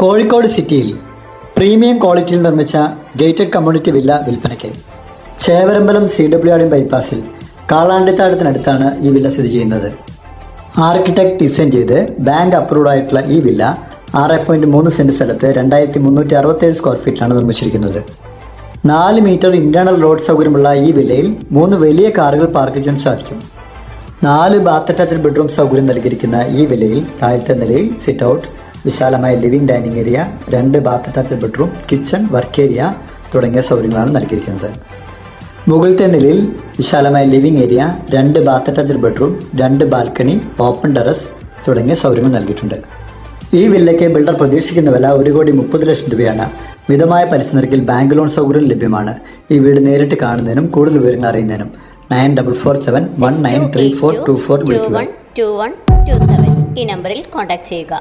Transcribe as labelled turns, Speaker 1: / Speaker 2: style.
Speaker 1: കോഴിക്കോട് സിറ്റിയിൽ പ്രീമിയം ക്വാളിറ്റിയിൽ നിർമ്മിച്ച ഗേറ്റഡ് കമ്മ്യൂണിറ്റി വില്ല വിൽപ്പനയ്ക്ക്. ചേവരമ്പലം CWRD ബൈപ്പാസിൽ കാളാണ്ടിത്താഴത്തിനടുത്താണ് ഈ വില്ല സ്ഥിതി ചെയ്യുന്നത്. ആർക്കിടെക്ട് ഡിസൈൻ ചെയ്ത് ബാങ്ക് അപ്രൂവ്ഡ് ആയിട്ടുള്ള ഈ വില്ല 6.3 സെന്റ് സ്ഥലത്ത് 2367 സ്ക്വയർ ഫീറ്റിലാണ് നിർമ്മിച്ചിരിക്കുന്നത്. 4 മീറ്റർ ഇന്റേണൽ റോഡ് സൗകര്യമുള്ള ഈ വില്ലയിൽ 3 വലിയ കാറുകൾ പാർക്ക് ചെയ്യാൻ സാധിക്കും. 4 ബാത്ത് അറ്റാച്ച്ഡ് ബെഡ്റൂം സൗകര്യം നൽകിയിരിക്കുന്ന ഈ വില്ലയിൽ താഴത്തെ നിലയിൽ സിറ്റ് ഔട്ട്, വിശാലമായ living dining area, 2 bath attached bedroom, kitchen, work area തുടങ്ങിയ സൗകര്യങ്ങളാണ് നൽകിയിരിക്കുന്നത്. മുകളിലത്തെ നിലയിൽ വിശാലമായ living area, 2 bath attached bedroom, 2 balcony, open terrace തുടങ്ങിയ സൗകര്യങ്ങൾ നൽകിയിട്ടുണ്ട്. ഈ വില്ലയ്ക്ക് ബിൽഡർ പ്രതീക്ഷിക്കുന്ന വില 1,30,00,000 രൂപയാണ്. മിതമായ പലിശ നിരക്കിൽ ബാങ്ക് ലോൺ സൗകര്യം ലഭ്യമാണ്. ഈ വീട് നേരിട്ട് കാണുന്നതിനും കൂടുതൽ വിവരങ്ങൾ അറിയുന്നതിനും 9447193424 വിളിക്കുക.
Speaker 2: 2127 ഈ നമ്പറിൽ കോൺടാക്ട് ചെയ്യുക.